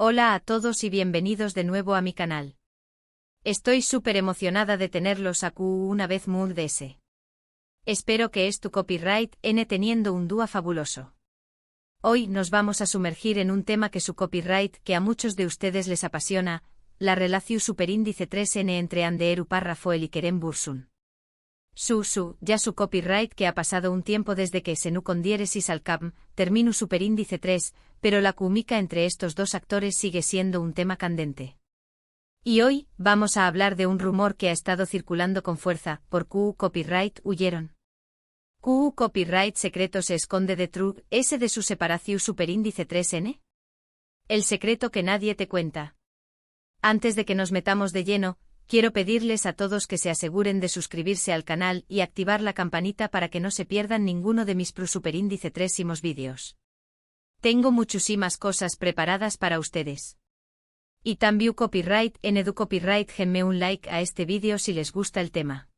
Hola a todos y bienvenidos de nuevo a mi canal. Estoy súper emocionada de tenerlos aquí una vez más. Espero que es tu copyright N teniendo un dúo fabuloso. Hoy nos vamos a sumergir en un tema que su copyright que a muchos de ustedes les apasiona, la relación superíndice 3N entre Anderu Parrafoel y Kerem Bürsin. Ya su copyright que ha pasado un tiempo desde que Senu con diéresis al cap, terminu superíndice 3, pero la química entre estos dos actores sigue siendo un tema candente. Y hoy, vamos a hablar de un rumor que ha estado circulando con fuerza, por QU copyright huyeron. QU copyright secreto se esconde de True, ese de su separación superíndice 3N. El secreto que nadie te cuenta. Antes de que nos metamos de lleno, quiero pedirles a todos que se aseguren de suscribirse al canal y activar la campanita para que no se pierdan ninguno de mis superíndice 3 vídeos. Tengo muchísimas cosas preparadas para ustedes. Y también copyright en edu copyright denme un like a este vídeo si les gusta el tema.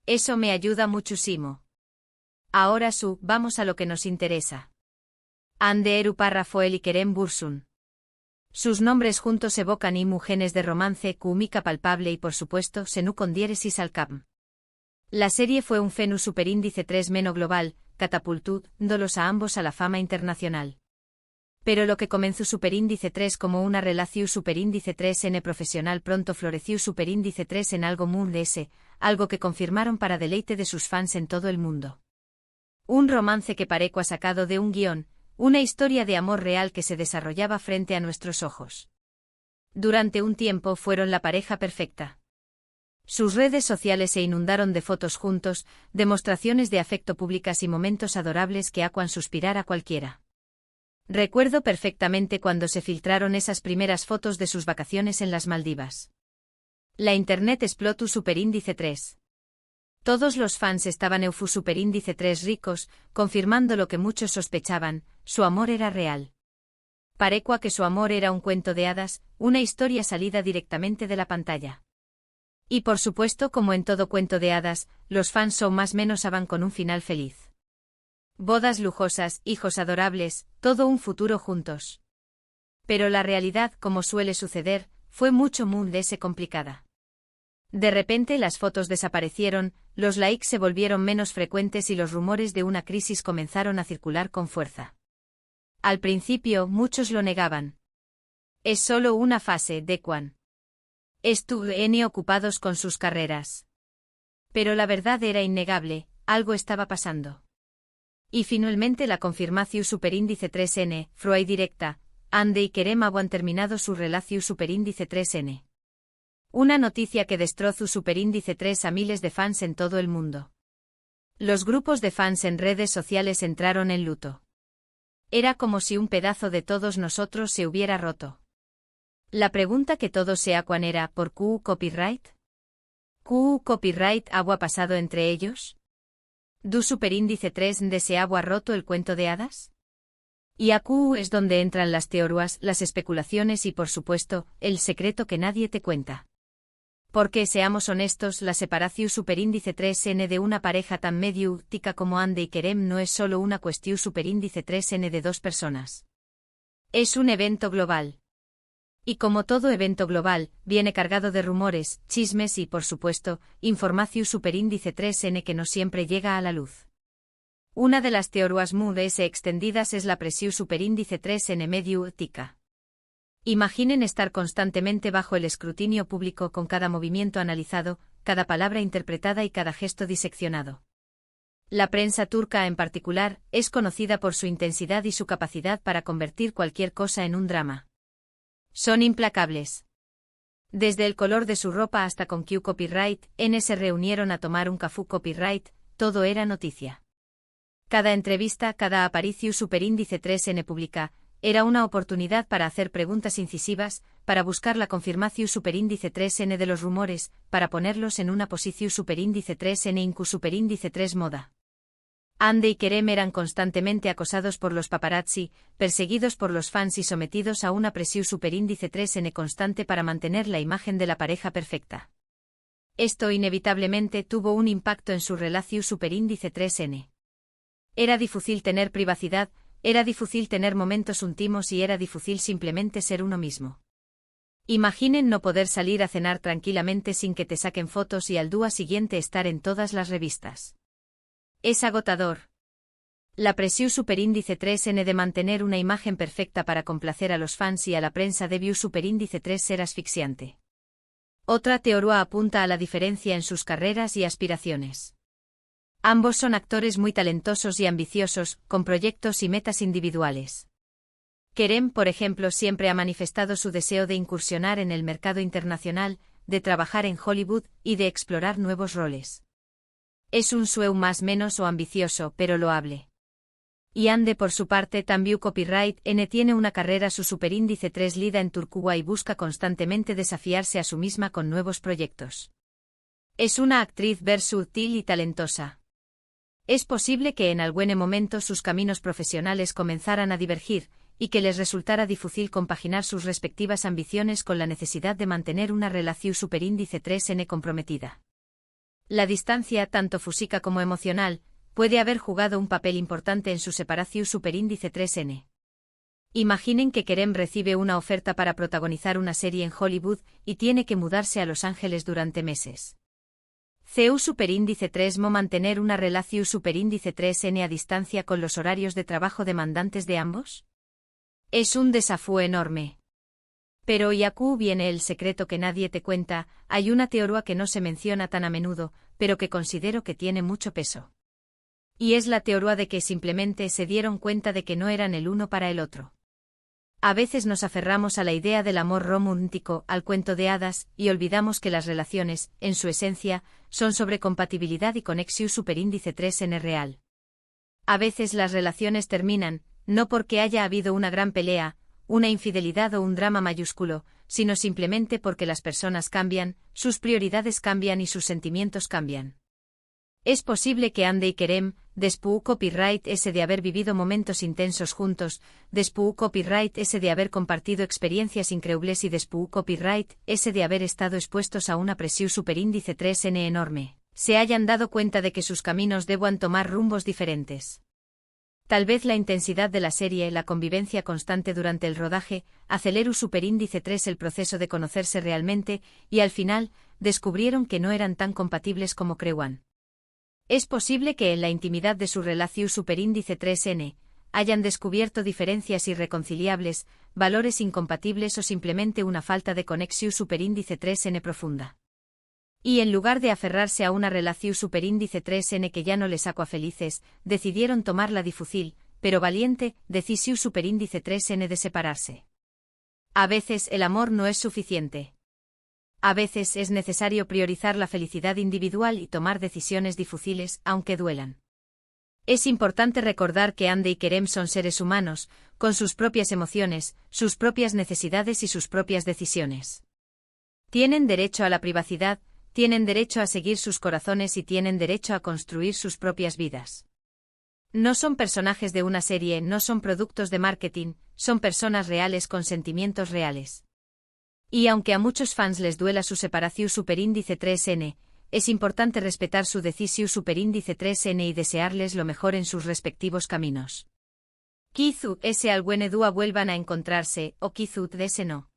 Eso me ayuda muchísimo. Ahora vamos a lo que nos interesa. Anderu Parrafoel y Kerem Bürsin. Sus nombres juntos evocan imágenes de romance, química palpable y por supuesto, Senu con diéresis al cap. La serie fue un fenómeno superíndice 3 meno global, catapultándolos a ambos a la fama internacional. Pero lo que comenzó superíndice 3 como una relación superíndice 3N profesional pronto floreció superíndice 3 en algo mundial, algo que confirmaron para deleite de sus fans en todo el mundo. Un romance que parecía sacado de un guión, una historia de amor real que se desarrollaba frente a nuestros ojos. Durante un tiempo fueron la pareja perfecta. Sus redes sociales se inundaron de fotos juntos, demostraciones de afecto públicas y momentos adorables que hacuan suspirar a cualquiera. Recuerdo perfectamente cuando se filtraron esas primeras fotos de sus vacaciones en las Maldivas. La internet explotó superíndice 3. Todos los fans estaban eufu superíndice 3 ricos, confirmando lo que muchos sospechaban, su amor era real. Parecua que su amor era un cuento de hadas, una historia salida directamente de la pantalla. Y por supuesto, como en todo cuento de hadas, los fans son más menos van con un final feliz. Bodas lujosas, hijos adorables, todo un futuro juntos. Pero la realidad, como suele suceder, fue mucho más complicada. De repente las fotos desaparecieron, los likes se volvieron menos frecuentes y los rumores de una crisis comenzaron a circular con fuerza. Al principio muchos lo negaban. Es solo una fase de Quan. Estuvieron ocupados con sus carreras. Pero la verdad era innegable, algo estaba pasando. Y finalmente la confirmación superíndice 3N, fue directa, Ande y Kerem habían terminado su relación superíndice 3N. Una noticia que destrozó superíndice 3 a miles de fans en todo el mundo. Los grupos de fans en redes sociales entraron en luto. Era como si un pedazo de todos nosotros se hubiera roto. La pregunta que todos se hacían era, ¿por QU copyright? ¿QU copyright había pasado entre ellos? ¿Du superíndice 3 de se había roto el cuento de hadas? Y aquí es donde entran las teorías, las especulaciones y por supuesto, el secreto que nadie te cuenta. Porque seamos honestos, la separación superíndice 3N de una pareja tan mediática como Ande y Kerem no es solo una cuestión superíndice 3N de dos personas. Es un evento global. Y como todo evento global, viene cargado de rumores, chismes y, por supuesto, información superíndice 3N que no siempre llega a la luz. Una de las teorías más extendidas es la presión superíndice 3N mediática. Imaginen estar constantemente bajo el escrutinio público con cada movimiento analizado, cada palabra interpretada y cada gesto diseccionado. La prensa turca en particular, es conocida por su intensidad y su capacidad para convertir cualquier cosa en un drama. Son implacables. Desde el color de su ropa hasta con Q copyright, se reunieron a tomar un café copyright, todo era noticia. Cada entrevista, cada aparición superíndice 3N pública, era una oportunidad para hacer preguntas incisivas, para buscar la confirmación superíndice 3N de los rumores, para ponerlos en una posición superíndice 3N incu superíndice 3 moda. Ande y Kerem eran constantemente acosados por los paparazzi, perseguidos por los fans y sometidos a una presión superíndice 3N constante para mantener la imagen de la pareja perfecta. Esto inevitablemente tuvo un impacto en su relación superíndice 3N. Era difícil tener privacidad, Era difícil tener momentos íntimos y era difícil simplemente ser uno mismo. Imaginen no poder salir a cenar tranquilamente sin que te saquen fotos y al día siguiente estar en todas las revistas. Es agotador. La presión superíndice 3N de mantener una imagen perfecta para complacer a los fans y a la prensa debió superíndice 3 ser asfixiante. Otra teoría apunta a la diferencia en sus carreras y aspiraciones. Ambos son actores muy talentosos y ambiciosos, con proyectos y metas individuales. Kerem, por ejemplo, siempre ha manifestado su deseo de incursionar en el mercado internacional, de trabajar en Hollywood y de explorar nuevos roles. Es un sueño más menos o ambicioso, pero loable. Y Ande, por su parte, también copyright N tiene una carrera su superíndice 3 lida en Turquía y busca constantemente desafiarse a sí misma con nuevos proyectos. Es una actriz versátil y talentosa. Es posible que en algún momento sus caminos profesionales comenzaran a divergir, y que les resultara difícil compaginar sus respectivas ambiciones con la necesidad de mantener una relación superíndice 3N comprometida. La distancia, tanto física como emocional, puede haber jugado un papel importante en su separación superíndice 3N. Imaginen que Kerem recibe una oferta para protagonizar una serie en Hollywood y tiene que mudarse a Los Ángeles durante meses. CU superíndice 3 mo mantener una relación superíndice 3N a distancia con los horarios de trabajo demandantes de ambos. Es un desafío enorme. Pero y aquí viene el secreto que nadie te cuenta, hay una teoría que no se menciona tan a menudo, pero que considero que tiene mucho peso. Y es la teoría de que simplemente se dieron cuenta de que no eran el uno para el otro. A veces nos aferramos a la idea del amor romántico, al cuento de hadas, y olvidamos que las relaciones, en su esencia, son sobre compatibilidad y conexión superíndice 3N real. A veces las relaciones terminan, no porque haya habido una gran pelea, una infidelidad o un drama mayúsculo, sino simplemente porque las personas cambian, sus prioridades cambian y sus sentimientos cambian. Es posible que Ande y Kerem, después copyright ese de haber vivido momentos intensos juntos, después copyright ese de haber compartido experiencias increíbles y después copyright ese de haber estado expuestos a una presión superíndice 3N enorme, se hayan dado cuenta de que sus caminos deban tomar rumbos diferentes. Tal vez la intensidad de la serie, la convivencia constante durante el rodaje, aceleró superíndice 3 el proceso de conocerse realmente, y al final, descubrieron que no eran tan compatibles como creían. Es posible que en la intimidad de su relación superíndice 3N, hayan descubierto diferencias irreconciliables, valores incompatibles o simplemente una falta de conexión superíndice 3N profunda. Y en lugar de aferrarse a una relación superíndice 3N que ya no les sacó a felices, decidieron tomar la difícil, pero valiente, decisión superíndice 3N de separarse. A veces el amor no es suficiente. A veces es necesario priorizar la felicidad individual y tomar decisiones difíciles, aunque duelan. Es importante recordar que Ande y Kerem son seres humanos, con sus propias emociones, sus propias necesidades y sus propias decisiones. Tienen derecho a la privacidad, tienen derecho a seguir sus corazones y tienen derecho a construir sus propias vidas. No son personajes de una serie, no son productos de marketing, son personas reales con sentimientos reales. Y aunque a muchos fans les duela su separación superíndice 3N, es importante respetar su decisión superíndice 3N y desearles lo mejor en sus respectivos caminos. Quizá ese algún día vuelvan a encontrarse, o quizá ese no.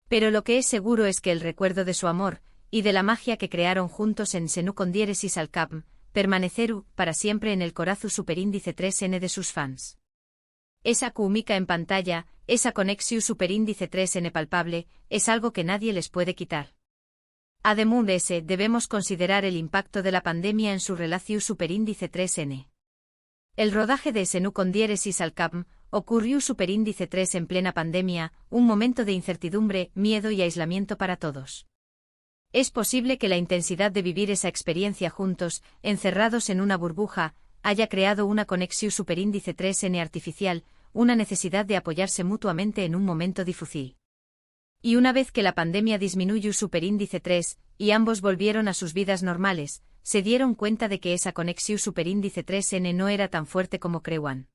Pero lo que es seguro es que el recuerdo de su amor, y de la magia que crearon juntos en Se no con diéresis al cap, permanecerá para siempre en el corazón superíndice 3N de sus fans. Esa química en pantalla, esa conexión superíndice 3N palpable, es algo que nadie les puede quitar. Además de ese, debemos considerar el impacto de la pandemia en su relación superíndice 3N. El rodaje de Se no con diéresis al cap ocurrió superíndice 3 en plena pandemia, un momento de incertidumbre, miedo y aislamiento para todos. Es posible que la intensidad de vivir esa experiencia juntos, encerrados en una burbuja, haya creado una conexión superíndice 3N artificial, una necesidad de apoyarse mutuamente en un momento difícil. Y una vez que la pandemia disminuyó superíndice 3, y ambos volvieron a sus vidas normales, se dieron cuenta de que esa conexión superíndice 3N no era tan fuerte como creían.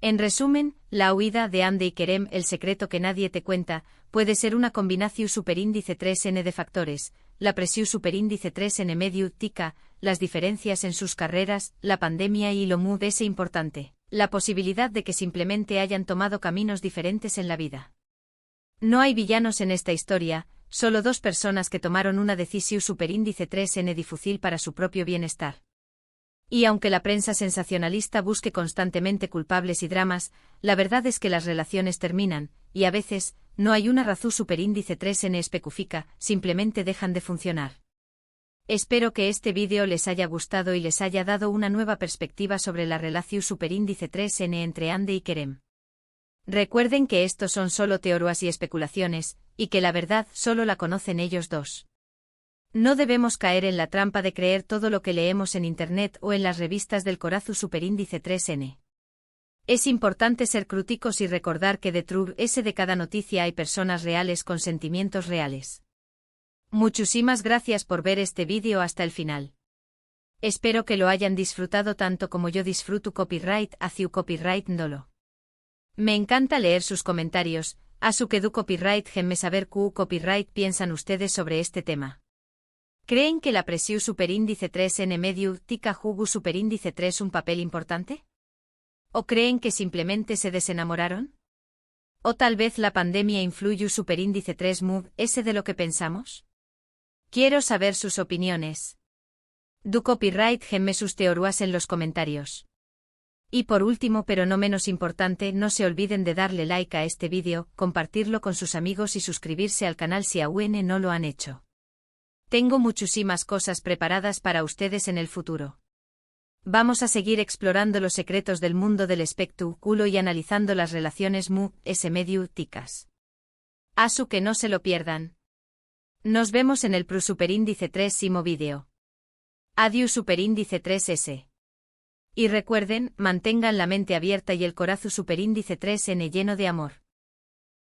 En resumen, la huida de Ande y Kerem, el secreto que nadie te cuenta, puede ser una combinación superíndice 3N de factores, la presión superíndice 3N medio tica, las diferencias en sus carreras, la pandemia y lo muy importante, La posibilidad de que simplemente hayan tomado caminos diferentes en la vida. No hay villanos en esta historia, solo dos personas que tomaron una decisión superíndice 3n difícil para su propio bienestar. Y aunque la prensa sensacionalista busque constantemente culpables y dramas, la verdad es que las relaciones terminan, y a veces, no hay una razón superíndice 3n específica, simplemente dejan de funcionar. Espero que este vídeo les haya gustado y les haya dado una nueva perspectiva sobre la relación superíndice 3n entre Andy y Kerem. Recuerden que estos son solo teorías y especulaciones, y que la verdad solo la conocen ellos dos. No debemos caer en la trampa de creer todo lo que leemos en Internet o en las revistas del corazón superíndice 3n. Es importante ser críticos y recordar que detrás de cada noticia hay personas reales con sentimientos reales. Muchísimas gracias por ver este vídeo hasta el final. Espero que lo hayan disfrutado tanto como yo disfruto copyright hacia copyright dolo. Me encanta leer sus comentarios, a su que du copyright me saber qué copyright piensan ustedes sobre este tema. ¿Creen que la presión superíndice 3n medio tica jugu superíndice 3 un papel importante? ¿O creen que simplemente se desenamoraron? ¿O tal vez la pandemia influyó superíndice 3 move ese de lo que pensamos? Quiero saber sus opiniones. Du copyright gemme sus teorías en los comentarios. Y por último pero no menos importante, no se olviden de darle like a este vídeo, compartirlo con sus amigos y suscribirse al canal si aún no lo han hecho. Tengo muchísimas cosas preparadas para ustedes en el futuro. Vamos a seguir explorando los secretos del mundo del espectáculo y analizando las relaciones medio ticas. Asu que no se lo pierdan. Nos vemos en el superíndice 3 vídeo. Adiós superíndice 3s. Y recuerden, mantengan la mente abierta y el corazón superíndice 3n lleno de amor.